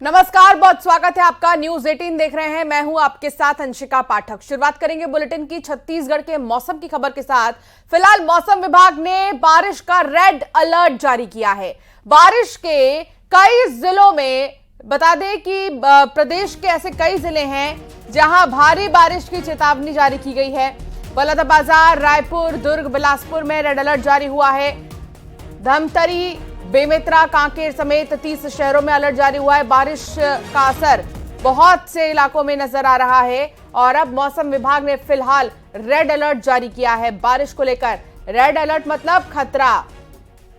नमस्कार, बहुत स्वागत है आपका। न्यूज 18 देख रहे हैं, मैं हूं आपके साथ अंशिका पाठक। शुरुआत करेंगे बुलेटिन की छत्तीसगढ़ के मौसम की खबर के साथ। फिलहाल मौसम विभाग ने बारिश का रेड अलर्ट जारी किया है। बारिश के कई जिलों में, बता दें कि प्रदेश के ऐसे कई जिले हैं जहां भारी बारिश की चेतावनी जारी की गई है। बलौदाबाजार, रायपुर, दुर्ग, बिलासपुर में रेड अलर्ट जारी हुआ है। धमतरी, बेमेतरा, कांकेर समेत 30 शहरों में अलर्ट जारी हुआ है। बारिश का असर बहुत से इलाकों में नजर आ रहा है और अब मौसम विभाग ने फिलहाल रेड अलर्ट जारी किया है। बारिश को लेकर रेड अलर्ट मतलब खतरा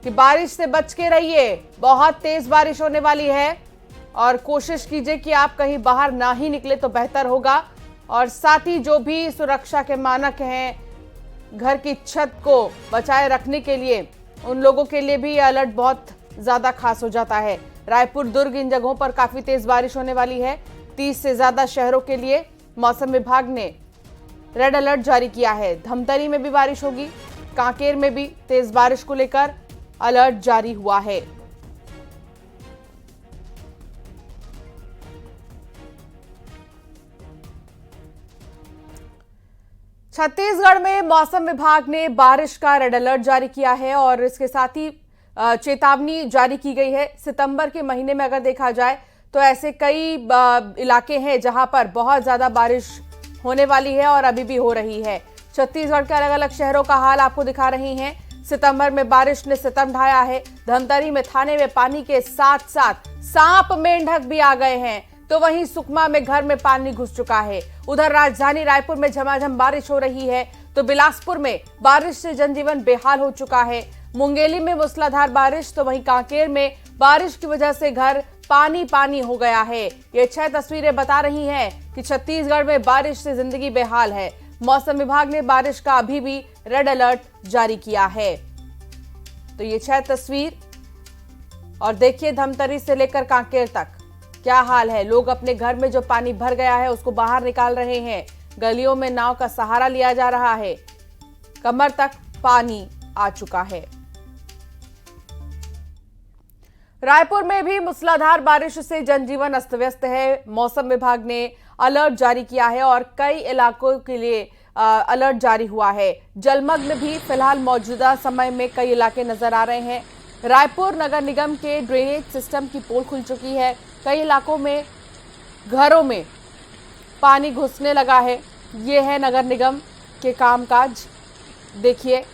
कि बारिश से बच के रहिए, बहुत तेज बारिश होने वाली है और कोशिश कीजिए कि आप कहीं बाहर ना ही निकले तो बेहतर होगा। और साथ ही जो भी सुरक्षा के मानक हैं, घर की छत को बचाए रखने के लिए, उन लोगों के लिए भी अलर्ट बहुत ज्यादा खास हो जाता है। रायपुर, दुर्ग, इन जगहों पर काफी तेज बारिश होने वाली है। 30 से ज्यादा शहरों के लिए मौसम विभाग ने रेड अलर्ट जारी किया है। धमतरी में भी बारिश होगी, कांकेर में भी तेज बारिश को लेकर अलर्ट जारी हुआ है। छत्तीसगढ़ में मौसम विभाग ने बारिश का रेड अलर्ट जारी किया है और इसके साथ ही चेतावनी जारी की गई है। सितंबर के महीने में अगर देखा जाए तो ऐसे कई इलाके हैं जहां पर बहुत ज्यादा बारिश होने वाली है और अभी भी हो रही है। छत्तीसगढ़ के अलग अलग शहरों का हाल आपको दिखा रही हैं। सितंबर में बारिश ने सितम ढाया है। धमतरी में थाने में पानी के साथ साथ सांप, मेंढक भी आ गए हैं, तो वहीं सुकमा में घर में पानी घुस चुका है। उधर राजधानी रायपुर में झमाझम बारिश हो रही है, तो बिलासपुर में बारिश से जनजीवन बेहाल हो चुका है। मुंगेली में मूसलाधार बारिश, तो वहीं कांकेर में बारिश की वजह से घर पानी पानी हो गया है। ये 6 तस्वीरें बता रही हैं कि छत्तीसगढ़ में बारिश से जिंदगी बेहाल है। मौसम विभाग ने बारिश का अभी भी रेड अलर्ट जारी किया है। तो ये 6 तस्वीर और देखिए धमतरी से लेकर कांकेर तक क्या हाल है। लोग अपने घर में जो पानी भर गया है उसको बाहर निकाल रहे हैं। गलियों में नाव का सहारा लिया जा रहा है। कमर तक पानी आ चुका है। रायपुर में भी मूसलाधार बारिश से जनजीवन अस्त व्यस्त है। मौसम विभाग ने अलर्ट जारी किया है और कई इलाकों के लिए अलर्ट जारी हुआ है। जलमग्न भी फिलहाल मौजूदा समय में कई इलाके नजर आ रहे हैं। रायपुर नगर निगम के ड्रेनेज सिस्टम की पोल खुल चुकी है। कई इलाकों में घरों में पानी घुसने लगा है। ये है नगर निगम के कामकाज। देखिए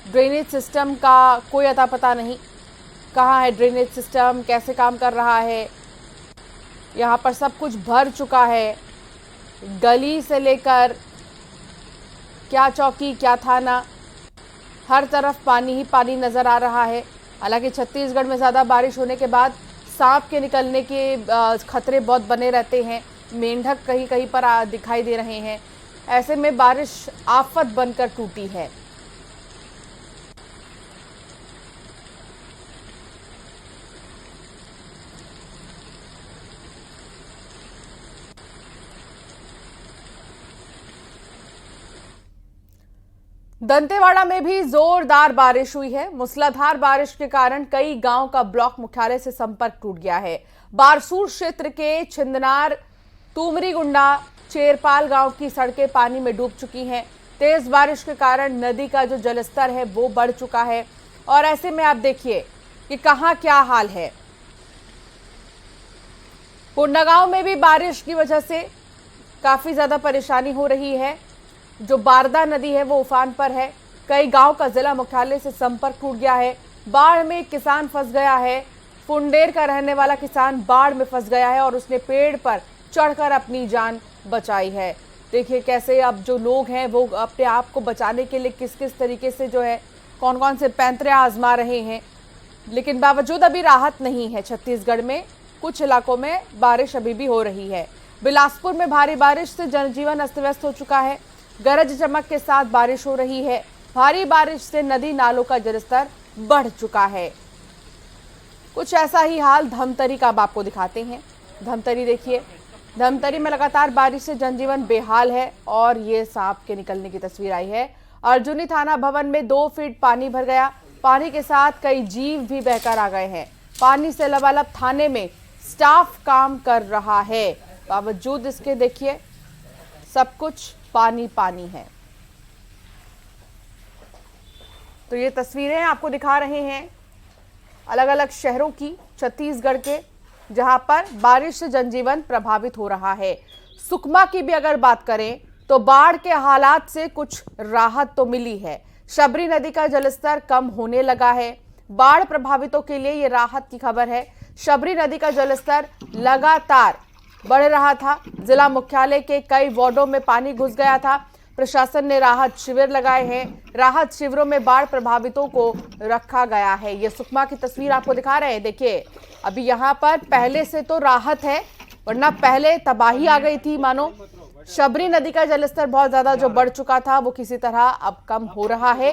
ड्रेनेज सिस्टम का कोई अता पता नहीं, कहाँ है ड्रेनेज सिस्टम, कैसे काम कर रहा है। यहाँ पर सब कुछ भर चुका है। गली से लेकर क्या चौकी, क्या थाना, हर तरफ पानी ही पानी नजर आ रहा है। हालांकि छत्तीसगढ़ में ज़्यादा बारिश होने के बाद सांप के निकलने के खतरे बहुत बने रहते हैं। मेंढक कहीं कहीं पर दिखाई दे रहे हैं। ऐसे में बारिश आफत बनकर टूटी है। दंतेवाड़ा में भी जोरदार बारिश हुई है। मूसलाधार बारिश के कारण कई गांव का ब्लॉक मुख्यालय से संपर्क टूट गया है। बारसूर क्षेत्र के छिंदनार, तुमरीगुंडा, चेरपाल गांव की सड़कें पानी में डूब चुकी हैं। तेज बारिश के कारण नदी का जो जलस्तर है वो बढ़ चुका है और ऐसे में आप देखिए कि कहां क्या हाल है। कोंडागांव में भी बारिश की वजह से काफी ज्यादा परेशानी हो रही है। जो बारदा नदी है वो उफान पर है। कई गांव का जिला मुख्यालय से संपर्क टूट गया है। बाढ़ में एक किसान फंस गया है। फुंडेर का रहने वाला किसान बाढ़ में फंस गया है और उसने पेड़ पर चढ़कर अपनी जान बचाई है। देखिए कैसे अब जो लोग हैं वो अपने आप को बचाने के लिए किस किस तरीके से जो है कौन कौन से पैंतरे आजमा रहे हैं। लेकिन बावजूद अभी राहत नहीं है। छत्तीसगढ़ में कुछ इलाकों में बारिश अभी भी हो रही है। बिलासपुर में भारी बारिश से जनजीवन अस्त व्यस्त हो चुका है। गरज चमक के साथ बारिश हो रही है। भारी बारिश से नदी नालों का जलस्तर बढ़ चुका है। कुछ ऐसा ही हाल धमतरी का अब आपको दिखाते हैं। धमतरी देखिए, धमतरी में लगातार बारिश से जनजीवन बेहाल है और ये सांप के निकलने की तस्वीर आई है। अर्जुनी थाना भवन में 2 फीट पानी भर गया। पानी के साथ कई जीव भी बहकर आ गए हैं। पानी से लबालब थाने में स्टाफ काम कर रहा है, बावजूद इसके देखिए सब कुछ पानी पानी है। तो ये तस्वीरें आपको दिखा रहे हैं अलग अलग शहरों की, छत्तीसगढ़ के, जहां पर बारिश से जनजीवन प्रभावित हो रहा है। सुकमा की भी अगर बात करें तो बाढ़ के हालात से कुछ राहत तो मिली है। शबरी नदी का जलस्तर कम होने लगा है। बाढ़ प्रभावितों के लिए ये राहत की खबर है। शबरी नदी का जलस्तर लगातार बढ़ रहा था। जिला मुख्यालय के कई वार्डों में पानी घुस गया था। प्रशासन ने राहत शिविर लगाए हैं। राहत शिविरों में बाढ़ प्रभावितों को रखा गया है। ये सुकमा की तस्वीर आपको दिखा रहे हैं। देखिए अभी यहाँ पर पहले से तो राहत है, वरना पहले तबाही आ गई थी मानो। शबरी नदी का जलस्तर बहुत ज्यादा जो बढ़ चुका था वो किसी तरह अब कम हो रहा है।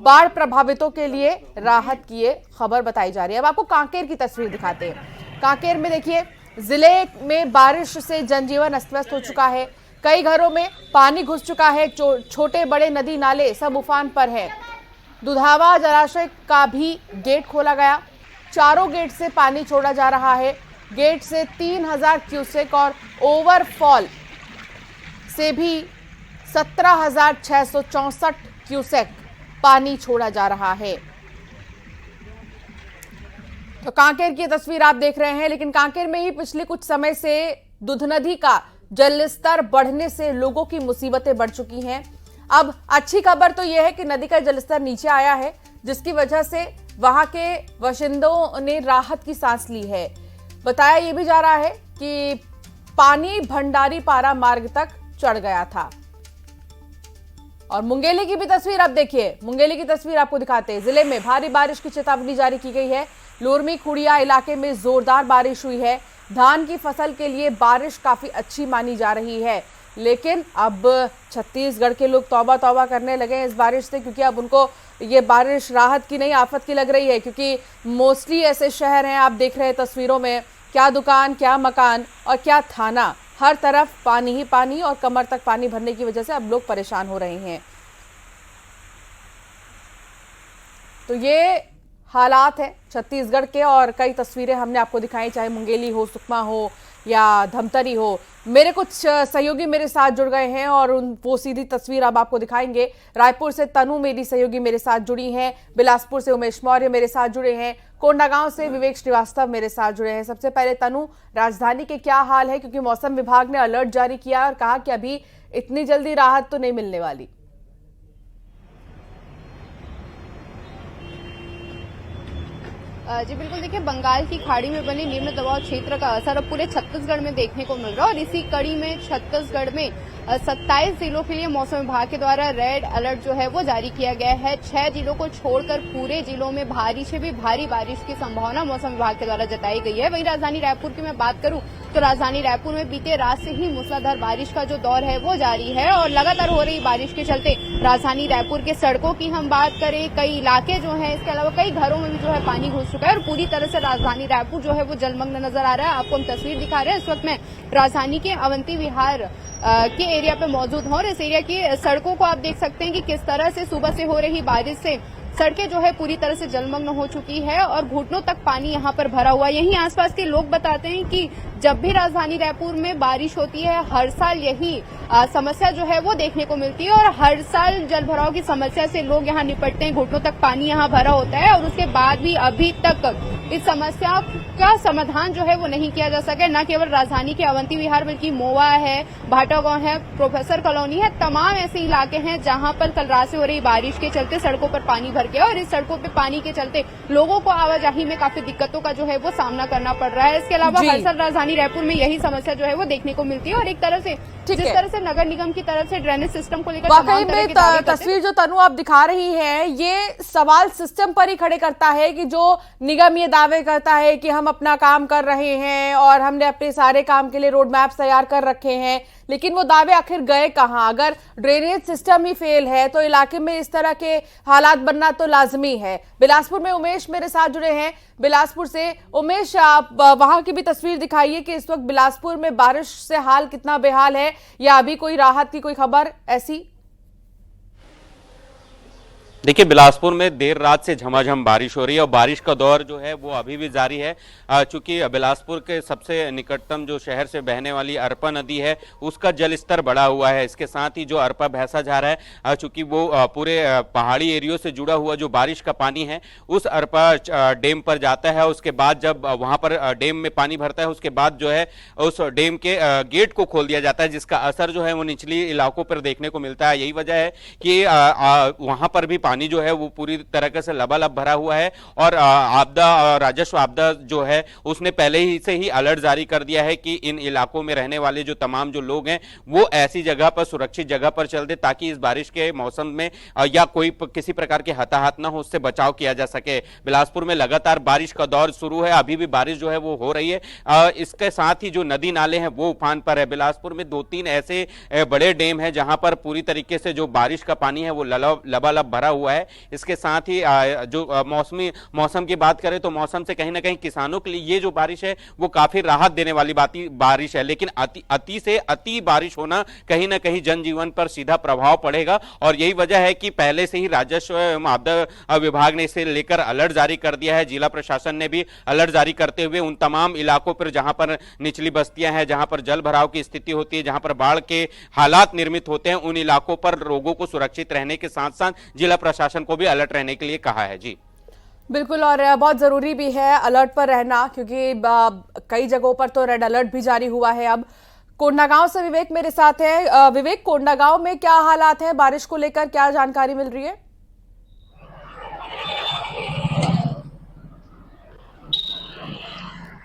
बाढ़ प्रभावितों के लिए राहत की ये खबर बताई जा रही है। अब आपको कांकेर की तस्वीर दिखाते हैं। कांकेर में देखिए जिले में बारिश से जनजीवन अस्त व्यस्त हो चुका है। कई घरों में पानी घुस चुका है। छोटे बड़े नदी नाले सब उफान पर है। दुधावा जलाशय का भी गेट खोला गया। चारों गेट से पानी छोड़ा जा रहा है। गेट से 3000 क्यूसेक और ओवरफॉल से भी 17,664 क्यूसेक पानी छोड़ा जा रहा है। तो कांकेर की तस्वीर आप देख रहे हैं, लेकिन कांकेर में ही पिछले कुछ समय से दुध नदी का जलस्तर बढ़ने से लोगों की मुसीबतें बढ़ चुकी हैं। अब अच्छी खबर तो यह है कि नदी का जलस्तर नीचे आया है, जिसकी वजह से वहां के बाशिंदों ने राहत की सांस ली है। बताया यह भी जा रहा है कि पानी भंडारी पारा मार्ग तक चढ़ गया था। और मुंगेली की भी तस्वीर आप देखिए। मुंगेली की तस्वीर आपको दिखाते हैं। जिले में भारी बारिश की चेतावनी जारी की गई है। लोरमी खुड़िया इलाके में जोरदार बारिश हुई है। धान की फसल के लिए बारिश काफी अच्छी मानी जा रही है, लेकिन अब छत्तीसगढ़ के लोग तौबा तौबा करने लगे हैं इस बारिश से, क्योंकि अब उनको ये बारिश राहत की नहीं आफत की लग रही है। क्योंकि मोस्टली ऐसे शहर हैं, आप देख रहे हैं तस्वीरों में, क्या दुकान, क्या मकान और क्या थाना, हर तरफ पानी ही पानी और कमर तक पानी भरने की वजह से अब लोग परेशान हो रहे हैं। तो ये हालात है छत्तीसगढ़ के, और कई तस्वीरें हमने आपको दिखाई, चाहे मुंगेली हो, सुकमा हो या धमतरी हो। मेरे कुछ सहयोगी मेरे साथ जुड़ गए हैं और वो सीधी तस्वीर अब आपको दिखाएंगे। रायपुर से तनु मेरी सहयोगी मेरे साथ जुड़ी हैं, बिलासपुर से उमेश मौर्य मेरे साथ जुड़े हैं, कोंडागांव से विवेक श्रीवास्तव मेरे साथ जुड़े हैं। सबसे पहले तनु, राजधानी के क्या हाल है, क्योंकि मौसम विभाग ने अलर्ट जारी किया और कहा कि अभी इतनी जल्दी राहत तो नहीं मिलने वाली। जी बिल्कुल, देखिए बंगाल की खाड़ी में बने निम्न दबाव क्षेत्र का असर अब पूरे छत्तीसगढ़ में देखने को मिल रहा है और इसी कड़ी में छत्तीसगढ़ में 27 जिलों के लिए मौसम विभाग के द्वारा रेड अलर्ट जो है वो जारी किया गया है। 6 जिलों को छोड़कर पूरे जिलों में भारी से भी भारी बारिश की संभावना मौसम विभाग के द्वारा जताई गई है। वहीं राजधानी रायपुर की मैं बात करूं तो राजधानी रायपुर में बीते रात से ही मूसलाधार बारिश का जो दौर है वो जारी है और लगातार हो रही बारिश के चलते राजधानी रायपुर के सड़कों की हम बात करें, कई इलाके जो है, इसके अलावा कई घरों में भी जो है पानी घुस चुका है और पूरी तरह से राजधानी रायपुर जो है वो जलमग्न नजर आ रहा है। आपको हम तस्वीर दिखा रहे हैं। इस वक्त मैं राजधानी के अवंती विहार के एरिया पे मौजूद हूं और इस एरिया की सड़कों को आप देख सकते हैं कि किस तरह से सुबह से हो रही बारिश से सड़कें जो है पूरी तरह से जलमग्न हो चुकी है और घुटनों तक पानी यहां पर भरा हुआ है। यहीं आसपास के लोग बताते हैं कि जब भी राजधानी रायपुर में बारिश होती है हर साल यही समस्या जो है वो देखने को मिलती है और हर साल जल भराव की समस्या से लोग यहां निपटते हैं। घुटनों तक पानी यहां भरा होता है और उसके बाद भी अभी तक इस समस्या का समाधान जो है वो नहीं किया जा सका। न केवल राजधानी के अवंती विहार बल्कि मोवा है, भाटागांव है, प्रोफेसर कॉलोनी है, तमाम ऐसे इलाके हैं जहां पर कल रात से हो रही बारिश के चलते सड़कों पर पानी भर गया और इस सड़कों पे पानी के चलते लोगों को आवाजाही में काफी दिक्कतों का जो है वो सामना करना पड़ रहा है। इसके अलावा हर साल राजधानी रायपुर में यही समस्या जो है वो देखने को मिलती है और एक तरह से जिस तरह से नगर निगम की तरफ से ड्रेनेज सिस्टम को लेकर वाकई में तस्वीर जो तनु आप दिखा रही हैं ये सवाल सिस्टम पर ही खड़े करता है कि जो निगम ये दावे करता है कि हम अपना काम कर रहे हैं और हमने अपने सारे काम के लिए रोड मैप्स तैयार कर रखे हैं, लेकिन वो दावे आखिर गए कहां? अगर ड्रेनेज सिस्टम ही फेल है तो इलाके में इस तरह के हालात बनना तो लाजमी है। बिलासपुर में उमेश मेरे साथ जुड़े हैं। बिलासपुर से उमेश, आप वहां की भी तस्वीर दिखाइए कि इस वक्त बिलासपुर में बारिश से हाल कितना बेहाल है या अभी कोई राहत की कोई खबर ऐसी? देखिए, बिलासपुर में देर रात से झमाझम बारिश हो रही है और बारिश का दौर जो है वो अभी भी जारी है। चूंकि बिलासपुर के सबसे निकटतम जो शहर से बहने वाली अरपा नदी है उसका जल स्तर बढ़ा हुआ है। इसके साथ ही जो अरपा भैंसा जा रहा है, चूंकि वो पूरे पहाड़ी एरियो से जुड़ा हुआ जो बारिश का पानी है उस अरपा डैम पर जाता है। उसके बाद जब वहां पर डैम में पानी भरता है उसके बाद जो है उस डैम के गेट को खोल दिया जाता है, जिसका असर जो है वो निचली इलाकों पर देखने को मिलता है। यही वजह है कि वहां पर भी पानी जो है वो पूरी तरीके से लबालब भरा हुआ है और आपदा राजस्व आपदा जो है उसने पहले ही से ही अलर्ट जारी कर दिया है कि इन इलाकों में रहने वाले जो तमाम जो लोग हैं वो ऐसी जगह पर, सुरक्षित जगह पर चल दे ताकि इस बारिश के मौसम में या कोई किसी प्रकार के हताहत ना हो, उससे बचाव किया जा सके। बिलासपुर में लगातार बारिश का दौर शुरू है, अभी भी बारिश जो है वो हो रही है। इसके साथ ही जो नदी नाले हैं वो उफान पर है। बिलासपुर में 2-3 ऐसे बड़े डैम हैं जहां पर पूरी तरीके से जो बारिश का पानी है वो लबालब भरा हुआ है। इसके साथ ही जो मौसम की बात करें तो मौसम से कहीं ना कहीं किसानों के लिए ये जो बारिश है वो काफी राहत देने वाली बारिश है, लेकिन अति से अति बारिश होना कहीं ना कहीं जनजीवन पर सीधा प्रभाव पड़ेगा। और यही वजह है कि पहले से ही राजस्व एवं आपदा विभाग ने इसे लेकर अलर्ट जारी कर दिया है। जिला प्रशासन ने भी अलर्ट जारी करते हुए उन तमाम इलाकों पर जहां पर निचली बस्तियां हैं, जहां पर जल भराव की स्थिति होती है, जहां पर बाढ़ के हालात निर्मित होते हैं, उन इलाकों पर लोगों को सुरक्षित रहने के साथ साथ जिला प्रशासन को भी अलर्ट रहने के लिए कहा है। जी बिल्कुल, और बहुत ज़रूरी भी है अलर्ट पर रहना, क्योंकि कई जगहों पर तो रेड अलर्ट भी जारी हुआ है। अब कोंडागांव से विवेक मेरे साथ है। विवेक, कोंडागांव में क्या हालात हैं, बारिश को लेकर क्या जानकारी मिल रही है?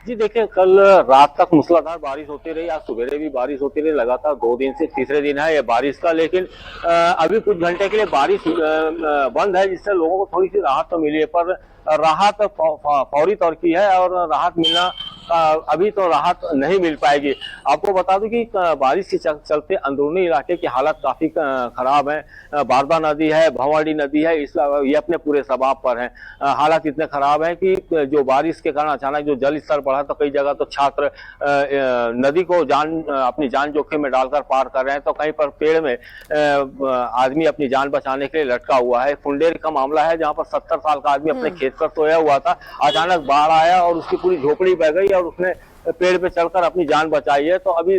जी देखिए, कल रात तक मूसलाधार बारिश होती रही, आज सुबह भी बारिश होती रही, लगातार 2 दिन से तीसरे दिन है ये बारिश का। लेकिन अभी कुछ घंटे के लिए बारिश बंद है, जिससे लोगों को थोड़ी सी राहत तो मिली है, पर राहत फौरी तौर की है और राहत मिलना अभी तो राहत नहीं मिल पाएगी। आपको बता दूं कि बारिश के चलते अंदरूनी इलाके की हालत काफी खराब है। बारदा नदी है, भंवाड़ी नदी है, ये अपने पूरे सबाब पर है। हालात इतने खराब है कि जो बारिश के कारण अचानक जो जल स्तर बढ़ा तो कई जगह तो छात्र नदी को अपनी जान जोखिम में डालकर पार कर रहे हैं, तो कहीं पर पेड़ में आदमी अपनी जान बचाने के लिए लटका हुआ है। फुंडेर का मामला है जहाँ पर 70 साल का आदमी अपने खेत पर सोया हुआ था, अचानक बाढ़ आया और उसकी पूरी झोपड़ी बह गई और उसने पेड़ पे चलकर अपनी जान बचाई है। तो अभी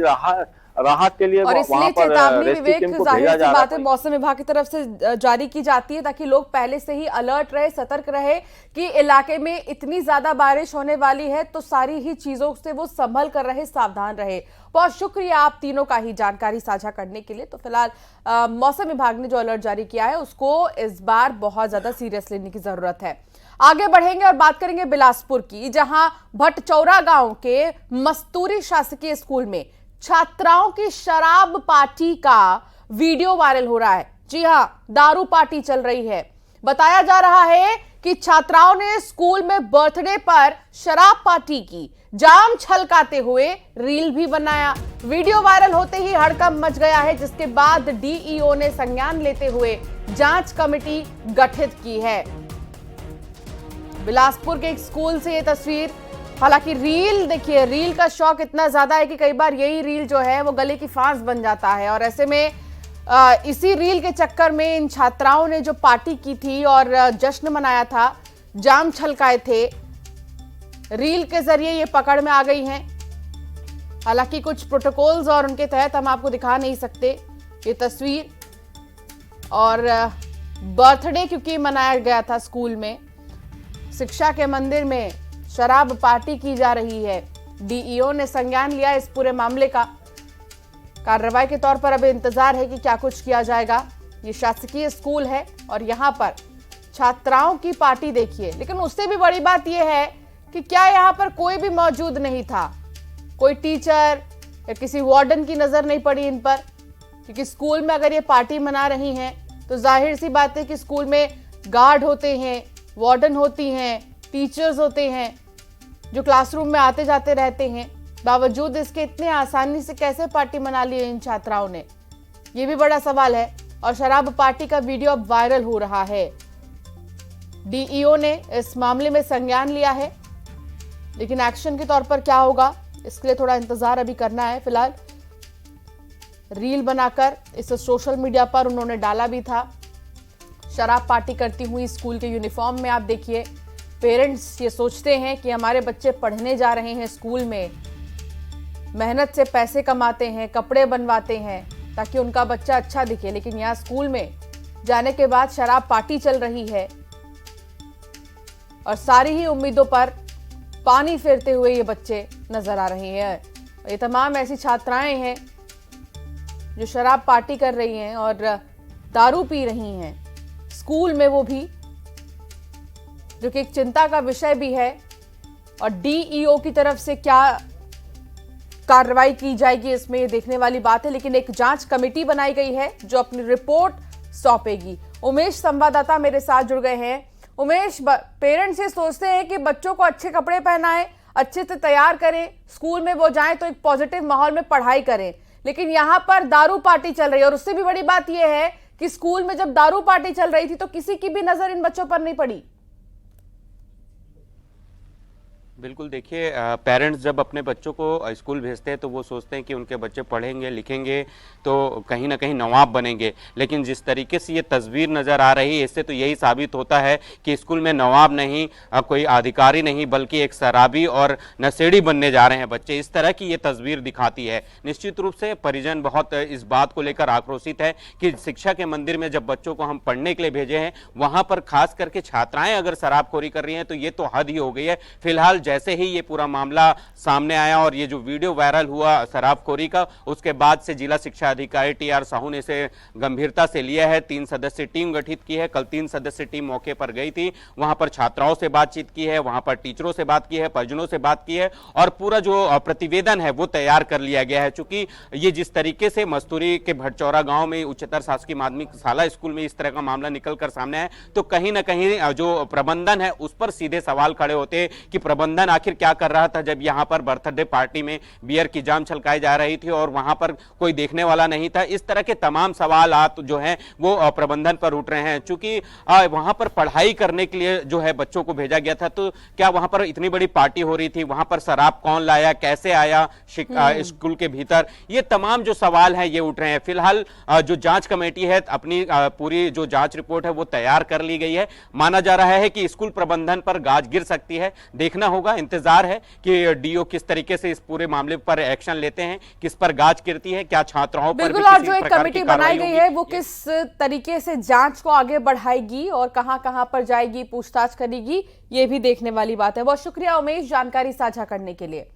राहत के लिए और इसलिए चेतावनी विवेक जाहिर सी बात है मौसम विभाग की तरफ से जारी की जाती है ताकि लोग पहले से ही अलर्ट रहे, सतर्क रहे कि इलाके में इतनी ज्यादा बारिश होने वाली है, तो सारी ही चीजों से वो संभल कर रहे, सावधान रहे। बहुत शुक्रिया आप तीनों का ही जानकारी साझा करने के लिए। तो फिलहाल मौसम विभाग ने जो अलर्ट जारी किया है उसको इस बार बहुत ज्यादा सीरियस लेने की जरूरत है। आगे बढ़ेंगे और बात करेंगे बिलासपुर की, जहां भटचौरा गांव के मस्तूरी शासकीय स्कूल में छात्राओं की शराब पार्टी का वीडियो वायरल हो रहा है। जी हां, दारू पार्टी चल रही है। बताया जा रहा है कि छात्राओं ने स्कूल में बर्थडे पर शराब पार्टी की, जाम छलकाते हुए रील भी बनाया। वीडियो वायरल होते ही हड़कंप मच गया है, जिसके बाद डीईओ ने संज्ञान लेते हुए जांच कमेटी गठित की है। बिलासपुर के एक स्कूल से ये तस्वीर। हालांकि रील देखिए, रील का शौक इतना ज्यादा है कि कई बार यही रील जो है वो गले की फांस बन जाता है, और ऐसे में इसी रील के चक्कर में इन छात्राओं ने जो पार्टी की थी और जश्न मनाया था, जाम छलकाए थे, रील के जरिए ये पकड़ में आ गई हैं। हालांकि कुछ प्रोटोकॉल्स और उनके तहत हम आपको दिखा नहीं सकते ये तस्वीर। और बर्थडे क्योंकि मनाया गया था स्कूल में, शिक्षा के मंदिर में शराब पार्टी की जा रही है। डीईओ ने संज्ञान लिया इस पूरे मामले का। कार्रवाई के तौर पर अब इंतजार है कि क्या कुछ किया जाएगा। ये शासकीय स्कूल है और यहाँ पर छात्राओं की पार्टी देखिए, लेकिन उससे भी बड़ी बात यह है कि क्या यहाँ पर कोई भी मौजूद नहीं था, कोई टीचर या किसी वार्डन की नजर नहीं पड़ी इन पर, क्योंकि स्कूल में अगर ये पार्टी मना रही हैं तो जाहिर सी बात है कि स्कूल में गार्ड होते हैं, वार्डन होती हैं, टीचर्स होते हैं जो क्लासरूम में आते जाते रहते हैं। बावजूद इसके इतने आसानी से कैसे पार्टी मना ली है इन छात्राओं ने, ये भी बड़ा सवाल है। और शराब पार्टी का वीडियो अब वायरल हो रहा है। डीईओ ने इस मामले में संज्ञान लिया है, लेकिन एक्शन के तौर पर क्या होगा इसके लिए थोड़ा इंतजार अभी करना है। फिलहाल रील बनाकर इसे सोशल मीडिया पर उन्होंने डाला भी था। शराब पार्टी करती हुई स्कूल के यूनिफॉर्म में। आप देखिए, पेरेंट्स ये सोचते हैं कि हमारे बच्चे पढ़ने जा रहे हैं स्कूल में, मेहनत से पैसे कमाते हैं, कपड़े बनवाते हैं ताकि उनका बच्चा अच्छा दिखे, लेकिन यहाँ स्कूल में जाने के बाद शराब पार्टी चल रही है और सारी ही उम्मीदों पर पानी फेरते हुए ये बच्चे नजर आ रहे हैं। ये तमाम ऐसी छात्राएं हैं जो शराब पार्टी कर रही हैं और दारू पी रही हैं स्कूल में, वो भी, जो कि एक चिंता का विषय भी है। और डीईओ की तरफ से क्या कार्रवाई की जाएगी इसमें ये देखने वाली बात है, लेकिन एक जांच कमेटी बनाई गई है जो अपनी रिपोर्ट सौंपेगी। उमेश संवाददाता मेरे साथ जुड़ गए हैं। उमेश, पेरेंट्स ये सोचते हैं कि बच्चों को अच्छे कपड़े पहनाएं, अच्छे से तैयार करें, स्कूल में वो जाएं तो एक पॉजिटिव माहौल में पढ़ाई करें, लेकिन यहाँ पर दारू पार्टी चल रही है। और उससे भी बड़ी बात यह है कि स्कूल में जब दारू पार्टी चल रही थी तो किसी की भी नजर इन बच्चों पर नहीं पड़ी। बिल्कुल, देखिए, पेरेंट्स जब अपने बच्चों को स्कूल भेजते हैं तो वो सोचते हैं कि उनके बच्चे पढ़ेंगे लिखेंगे तो कहीं ना कहीं नवाब बनेंगे, लेकिन जिस तरीके से ये तस्वीर नज़र आ रही है इससे तो यही साबित होता है कि स्कूल में नवाब नहीं, कोई अधिकारी नहीं, बल्कि एक शराबी और नशेड़ी बनने जा रहे हैं बच्चे। इस तरह की ये तस्वीर दिखाती है। निश्चित रूप से परिजन बहुत इस बात को लेकर आक्रोशित है कि शिक्षा के मंदिर में जब बच्चों को हम पढ़ने के लिए भेजे हैं, वहाँ पर खास करके छात्राएँ अगर शराबखोरी कर रही हैं तो ये तो हद ही हो गई है। फिलहाल जैसे ही ये पूरा मामला सामने आया और ये जो वीडियो वायरल हुआ शराबखोरी का, उसके बाद से जिला शिक्षा अधिकारी टीआर साहू ने इसे गंभीरता से लिया है। 3 सदस्यीय टीम गठित की है। कल 3 सदस्यीय टीम मौके पर गई थी, वहां पर छात्राओं से बातचीत की है, वहां पर टीचरों से बात की है, परिजनों से बात की है और पूरा जो प्रतिवेदन है वो तैयार कर लिया गया है। चूंकि ये जिस तरीके से मस्तूरी के भटचौरा गांव में उच्चतर शासकीय माध्यमिक शाला स्कूल में इस तरह का मामला निकल कर सामने आया, तो कहीं ना कहीं जो प्रबंधन है उस पर सीधे सवाल खड़े होते हैं कि प्रबंधन आखिर क्या कर रहा था जब यहां पर बर्थडे पार्टी में बियर की जाम छलकाई जा रही थी और वहां पर कोई देखने वाला नहीं था। इस तरह के तमाम सवालात जो हैं वो प्रबंधन पर उठ रहे हैं। चूंकि वहां पर पढ़ाई करने के लिए जो है बच्चों को भेजा गया था, तो क्या वहां पर इतनी बड़ी पार्टी हो रही थी, वहां पर शराब कौन लाया, कैसे आया स्कूल के भीतर, ये तमाम जो सवाल हैं ये उठ रहे हैं। फिलहाल जो जांच कमेटी है अपनी पूरी जो जांच रिपोर्ट है वो तैयार कर ली गई है। माना जा रहा है कि स्कूल प्रबंधन पर गाज गिर सकती है। देखना होगा, इंतजार है कि डीओ किस तरीके से इस पूरे मामले पर एक्शन लेते हैं, किस पर गाज गिरती है, क्या छात्राओं पर बिल्कुल। और जो एक कमेटी बनाई गई है वो किस तरीके से जांच को आगे बढ़ाएगी और कहां पर जाएगी, पूछताछ करेगी, ये भी देखने वाली बात है। बहुत शुक्रिया उमेश जानकारी साझा करने के लिए।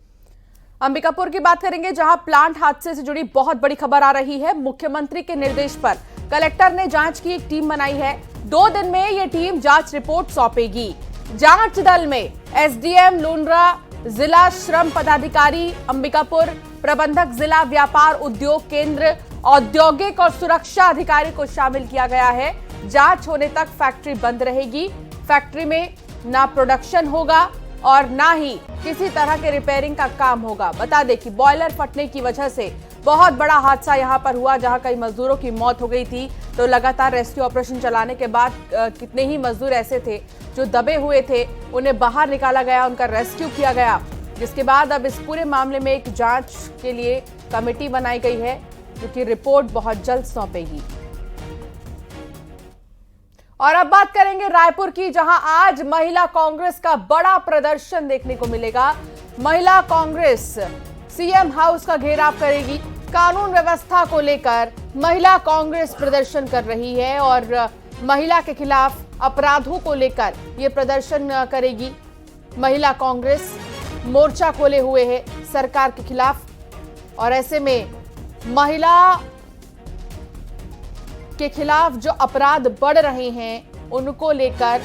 अंबिकापुर की बात करेंगे जहां प्लांट हादसे से जुड़ी बहुत बड़ी खबर आ रही है। मुख्यमंत्री के निर्देश पर कलेक्टर ने जांच की एक टीम बनाई है। 2 दिन में यह टीम जांच रिपोर्ट सौंपेगी। जांच दल में एसडीएम लुंड्रा, जिला श्रम पदाधिकारी अंबिकापुर, प्रबंधक जिला व्यापार उद्योग केंद्र, औद्योगिक और सुरक्षा अधिकारी को शामिल किया गया है। जांच होने तक फैक्ट्री बंद रहेगी। फैक्ट्री में ना प्रोडक्शन होगा और ना ही किसी तरह के रिपेयरिंग का काम होगा। बता दें कि बॉयलर फटने की वजह से बहुत बड़ा हादसा यहां पर हुआ, जहां कई मजदूरों की मौत हो गई थी। तो लगातार रेस्क्यू ऑपरेशन चलाने के बाद कितने ही मजदूर ऐसे थे जो दबे हुए थे, उन्हें बाहर निकाला गया, उनका रेस्क्यू किया गया। जिसके बाद अब इस पूरे मामले में एक जांच के लिए कमेटी बनाई गई है जो कि रिपोर्ट बहुत जल्द सौंपेगी। और अब बात करेंगे रायपुर की, जहां आज महिला कांग्रेस का बड़ा प्रदर्शन देखने को मिलेगा। महिला कांग्रेस सीएम हाउस का घेराव करेगी। कानून व्यवस्था को लेकर महिला कांग्रेस प्रदर्शन कर रही है और महिला के खिलाफ अपराधों को लेकर यह प्रदर्शन करेगी। महिला कांग्रेस मोर्चा खोले हुए है सरकार के खिलाफ और ऐसे में महिला के खिलाफ जो अपराध बढ़ रहे हैं उनको लेकर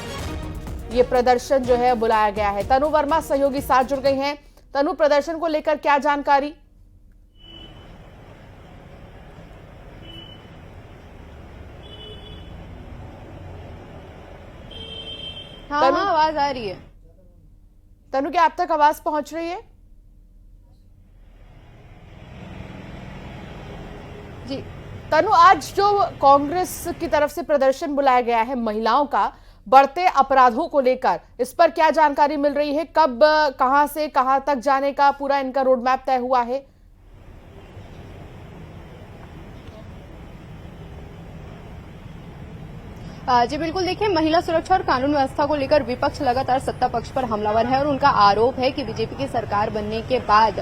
यह प्रदर्शन जो है बुलाया गया है। तनु वर्मा सहयोगी साथ जुड़ गई हैं। तनु, प्रदर्शन को लेकर क्या जानकारी? हाँ, आवाज आ रही है। तनु, क्या आप तक आवाज पहुंच रही है? जी तनु, आज जो कांग्रेस की तरफ से प्रदर्शन बुलाया गया है महिलाओं का बढ़ते अपराधों को लेकर, इस पर क्या जानकारी मिल रही है? कब, कहां से कहां तक जाने का पूरा इनका रोड मैप तय हुआ है? जी बिल्कुल, देखिए महिला सुरक्षा और कानून व्यवस्था को लेकर विपक्ष लगातार सत्ता पक्ष पर हमलावर है और उनका आरोप है कि बीजेपी की सरकार बनने के बाद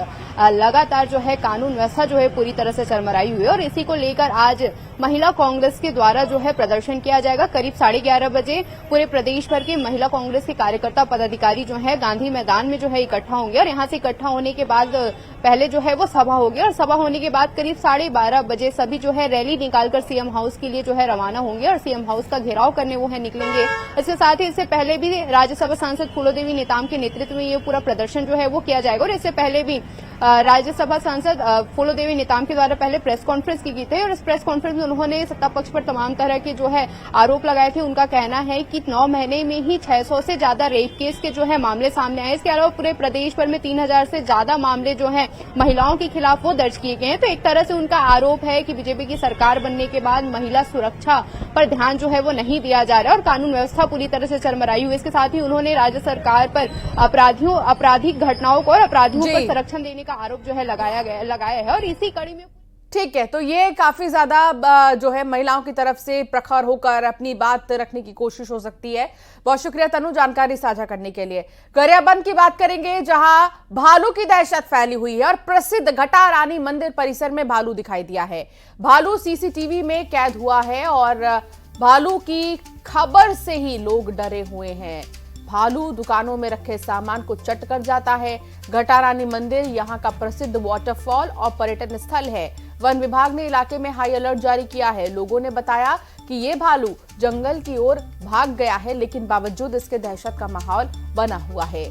लगातार जो है कानून व्यवस्था जो है पूरी तरह से चरमराई हुई है और इसी को लेकर आज महिला कांग्रेस के द्वारा जो है प्रदर्शन किया जाएगा। करीब 11:30 बजे पूरे प्रदेश भर के महिला कांग्रेस के कार्यकर्ता पदाधिकारी जो है गांधी मैदान में जो है इकट्ठा होंगे और यहां से इकट्ठा होने के बाद पहले जो है वो सभा होगी और सभा होने के बाद करीब 12:30 बजे सभी जो है रैली निकालकर सीएम हाउस के लिए जो है रवाना होंगे और सीएम हाउस का घेराव करने वो है निकलेंगे। इसके साथ ही इससे पहले भी राज्यसभा सांसद फूलोदेवी नेताम के नेतृत्व में ये पूरा प्रदर्शन जो है वो किया जाएगा और इससे पहले भी राज्यसभा सांसद फूलोदेवी नेताम के द्वारा पहले प्रेस कॉन्फ्रेंस की गई थी और इस प्रेस कॉन्फ्रेंस में उन्होंने सत्ता पक्ष पर तमाम तरह के जो है आरोप लगाए थे। उनका कहना है कि 9 महीने में ही 600 से ज्यादा रेप केस के जो है मामले सामने आए। इसके अलावा पूरे प्रदेश भर में 3000 से ज्यादा मामले जो है महिलाओं के खिलाफ वो दर्ज किए गए हैं। तो एक तरह से उनका आरोप है कि बीजेपी की सरकार बनने के बाद महिला सुरक्षा पर ध्यान जो है वो नहीं दिया जा रहा है और कानून व्यवस्था पूरी तरह से चरमराई हुई। इसके साथ ही उन्होंने राज्य सरकार पर आपराधिक घटनाओं को और अपराधियों पर संरक्षण देने का आरोप जो है लगाया है और इसी कड़ी में ठीक है, तो ये काफी ज्यादा जो है महिलाओं की तरफ से प्रखर होकर अपनी बात रखने की कोशिश हो सकती है। बहुत शुक्रिया तनु जानकारी साझा करने के लिए। गरियाबंद की बात करेंगे जहां भालू की दहशत फैली हुई है और प्रसिद्ध घटा रानी मंदिर परिसर में भालू दिखाई दिया है। भालू सीसीटीवी में कैद हुआ है और भालू की खबर से ही लोग डरे हुए हैं। भालू दुकानों में रखे सामान को चट कर जाता है। घटा रानी मंदिर यहां का प्रसिद्ध वाटरफॉल और पर्यटन स्थल है। वन विभाग ने इलाके में हाई अलर्ट जारी किया है। लोगों ने बताया कि ये भालू जंगल की ओर भाग गया है, लेकिन बावजूद इसके दहशत का माहौल बना हुआ है।